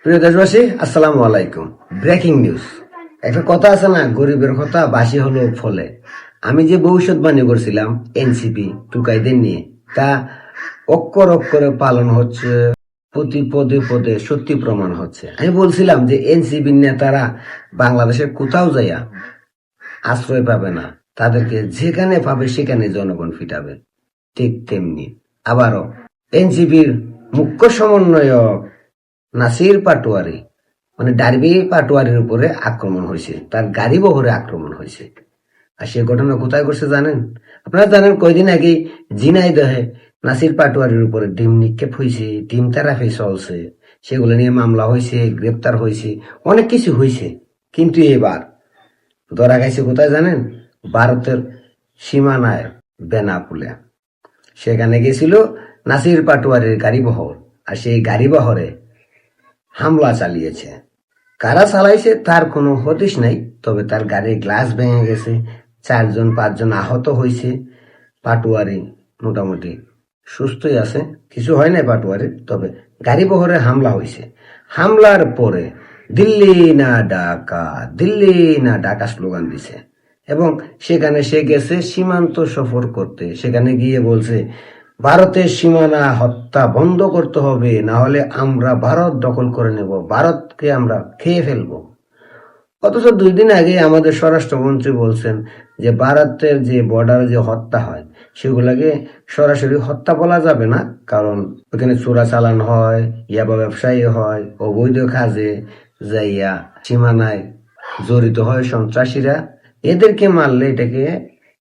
প্রিয় দেশবাসী, আসসালামু আলাইকুম। Breaking news. একটা কথা আছে না, গরিবের কথা বাসি হলো ফলে। আমি যে ভবিষ্যৎবাণী করছিলাম এনসিপি টুকাইদের নিয়ে, তা অক্ষর অক্ষরে পালন হচ্ছে, প্রতি পদে পদে সত্যি প্রমাণ হচ্ছে। আমি বলছিলাম যে এনসিপির নেতারা বাংলাদেশের কোথাও যাইয়া আশ্রয় পাবে না, তাদেরকে যেখানে পাবে সেখানে জনগণ ফিটাবে। ঠিক তেমনি আবারও এনসিপির মুখ্য সমন্বয়ক নাসির পাটোয়ারি মানে ডারবি পাটোয়ারির উপরে আক্রমণ হয়েছে, তার গাড়ি বহরে আক্রমণ হয়েছে। আর সে ঘটনা কোথায় করছে জানেন? আপনারা জানেন কয়দিন আগে ঝিনাইদহে নাসির পাটোয়ারির উপরে ডিম নিক্ষেপ হয়েছে, ডিম থেরাপি চলছে, সেগুলো নিয়ে মামলা হয়েছে, গ্রেপ্তার হয়েছে, অনেক কিছু হয়েছে। কিন্তু এবার ধরা গেছে কোথায় জানেন? ভারতের সীমানায় বেনাপুলে। সেখানে গেছিল নাসির পাটোয়ারির গাড়ি বহর, আর সেই গাড়ি বহরে হামলা চালিয়েছে। কারা চালাইছে তার কোনো হদিশ নাই, তবে তার গাড়ির গ্লাস ভেঙে গেছে, 4-5 জন আহত হয়েছে। পাটুয়ারি মোটামুটি সুস্থই আছে, কিছু হয় নাই পাটুয়ারির, তবে গাড়ি বহরে হামলা হয়েছে। হামলার পরে দিল্লি না ঢাকা, দিল্লি না ঢাকা স্লোগান দিছে এবং সেখানে সে গেছে সীমান্ত সফর করতে। সেখানে গিয়ে বলছে ভারতের সীমানা হত্যা বন্ধ করতে হবে, না হলে আমরা ভারত দখল করে নেব, ভারতকে আমরা খেয়ে ফেলবো। অথচ 2 দিন আগে আমাদের স্বরাষ্ট্রমন্ত্রী বলছেন যে ভারতের যে বর্ডারে যে হত্যা হয় সেগুলাকে সরাসরি হত্যা বলা যাবে না, কারণ ওখানে চোরাচালান হয়, ইয়াবা ব্যবসায়ী হয়, অবৈধ কাজে যাইয়া সীমানায় জড়িত হয় সন্ত্রাসীরা, এদেরকে মারলে এটাকে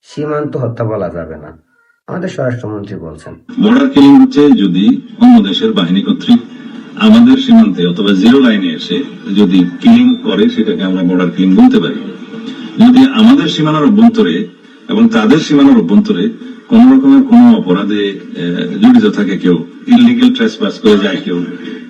সীমান্ত হত্যা বলা যাবে না, আমাদের স্বরাষ্ট্রমন্ত্রী বলছেন। বর্ডার কিলিং হচ্ছে যদি অন্য দেশের বাহিনী কর্তৃক আমাদের সীমান্তে অথবা জিরো লাইনে এসে যদি কিলিং করে, সেটাকে আমরা বর্ডার কিলিং বলতে পারি। যদি আমাদের সীমানার অভ্যন্তরে এবং তাদের সীমানার অভ্যন্তরে কোন রকমের কোন অপরাধে জড়িত থাকে কেউ, ইললিগেল ট্রেসপাস করে যায় কেউ,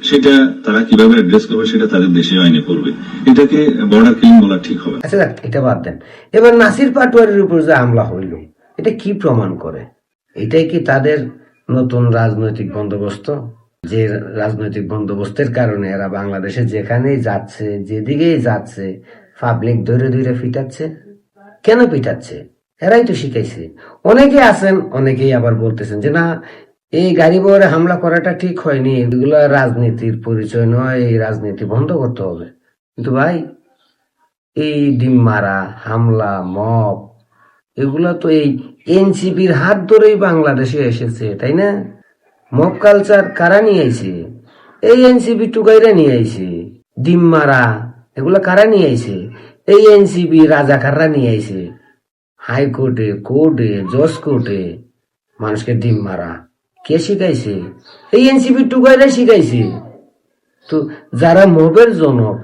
সেটা তারা কিভাবে অ্যাড্রেস করবে সেটা তাদের দেশীয় আইনে পড়বে। এটাকে বর্ডার কিলিং বলা ঠিক হবে। আচ্ছা, এটা বাদ দেন। এবার নাসির পাটোয়ারির উপর যে হামলা হইল, এটা কি প্রমাণ করে? এটাই কি তাদের নতুন রাজনৈতিক বন্দোবস্ত, যে রাজনৈতিক বন্দোবস্তের কারণে এরা বাংলাদেশে যেখানেই যাচ্ছে, যেদিকেই যাচ্ছে, পাবলিক ধরে ধরে পিটাচ্ছে? কেন পিটাচ্ছে? এরাই তো শিখাইছে। অনেকে আছেন, অনেকেই আবার বলতেছেন যে না, এই গাড়ি বহরে হামলা করাটা ঠিক হয়নি, এগুলো রাজনীতির পরিচয় নয়, এই রাজনীতি বন্ধ করতে হবে। কিন্তু ভাই, এই ডিম মারা, হামলা, মব, এগুলা তো এই এনসিপির হাত ধরেই বাংলাদেশে এসেছে, তাই না? মব কালচার কারা নিয়ে আইছে? এই এনসিপি টুকাইরা নিয়ে আইছে। ডিম মারা, এগুলা কারা নিয়ে আইছে? এই এনসিপি রাজাকাররা নিয়ে আইছে। হাইকোর্টে, কোর্টে, জজ কোর্টে মানুষকে ডিম মারা কে শিখাইছে? এই এনসিপি টুকাইরা শিখাইছে। তো যারা মবের জনক,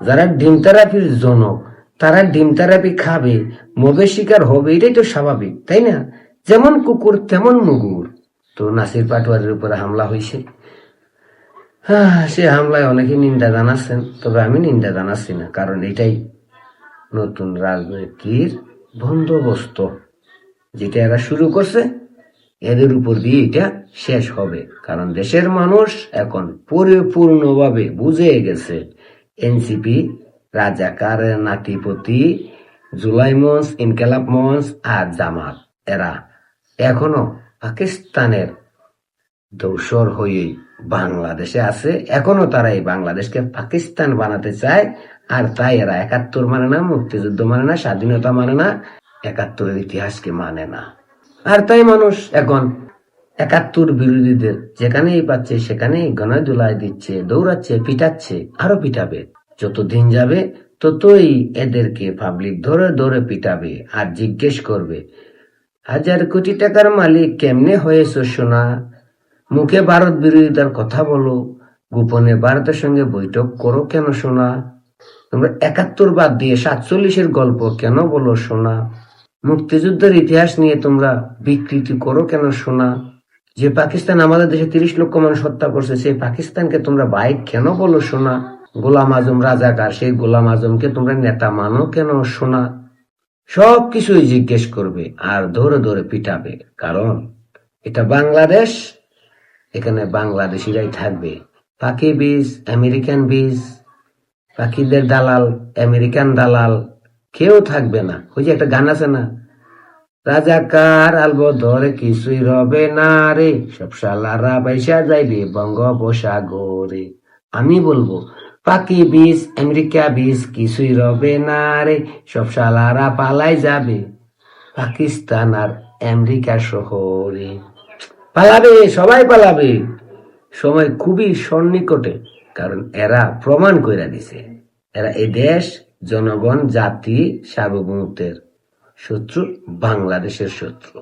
যারা ডিম থেরাপির জনক, তারা ডিম থেরাপি খাবে, মবের শিকার হবে, এটাই তো স্বাভাবিক, তাই না? যেমন কুকুর তেমন মুগুর। তো নাসির পাটোয়ারির উপরে হামলা হয়েছে, সে হামলায় অনেকে নিন্দা জানাচ্ছেন, তবে আমি নিন্দা জানাচ্ছি না, কারণ এটাই নতুন রাজনীতির বন্দোবস্ত। যেটা এরা শুরু করছে, এদের উপর দিয়ে এটা শেষ হবে, কারণ দেশের মানুষ এখন পরিপূর্ণভাবে বুঝে গেছে এনসিপি রাজাকারের নাতিপতি, জুলাই মঞ্চ, ইনকেলাব মঞ্চ আর জামাত, এরা এখনো পাকিস্তানের দোসর হয়েই বাংলাদেশে আছে। এখনো তারা এই বাংলাদেশকে পাকিস্তান বানাতে চায়, আর তাই এরা 71 মানে না, মুক্তিযুদ্ধ মানে না, স্বাধীনতা মানে না, 71-এর ইতিহাসকে মানে না। আর তাই মানুষ এখন 71 বিরোধীদের যেখানেই পাচ্ছে সেখানেই গণায় দুলায় দিচ্ছে, দৌড়াচ্ছে, পিটাচ্ছে, আরো পিটাবে। যত দিন যাবে ততই এদেরকে পাবলিক ধরে ধরে পিটাবে আর জিজ্ঞেস করবে, 1000 কোটি টাকার মালিক কেমনে হয়েছ সোনা? মুখে ভারত বিরোধিতার কথা বলো, গোপনে ভারতের সঙ্গে বৈঠক করো কেন সোনা? তোমরা 71 বাদ দিয়ে 47-এর গল্প কেন বলো সোনা? মুক্তিযুদ্ধের ইতিহাস নিয়ে তোমরা বিকৃতি করো কেন সোনা? যে পাকিস্তান আমাদের দেশে 30 লক্ষ মানুষ হত্যা করছে, সেই পাকিস্তানকে তোমরা ভাই কেন বলো সোনা? গোলাম আজম রাজাকার, সেই গোলাম আজমকে তোমরা নেতা মানো কেন সোনা? সবকিছুই জিজ্ঞেস করবে আর ধরে ধরে পিটাবে, কারণ এটা বাংলাদেশ, এখানে বাংলাদেশিরাই থাকবে, পাখি বীজ, আমেরিকান বীজ, পাখিদের দালাল, আমেরিকান দালাল কেউ থাকবে না। ওই যে একটা গান আছে না, রাজাকার আলবদর কিছুই রবে না রে, সব শালারা বাইসা যাইবে বঙ্গোপসাগরে। আমি বলবো পাখি বীজ, আমেরিকা বীজ কিছুই রবে না রে, সব শালারা পালাই যাবে পাকিস্তান আর আমেরিকা শহরে। পালাবে, সবাই পালাবে। সময় খুবই সন্নিকটে, কারণ এরা প্রমাণ কইরা দিছে এরা এই দেশ, জনগণ, জাতি, সার্বভৌমত্বের শত্রু, বাংলাদেশের শত্রু।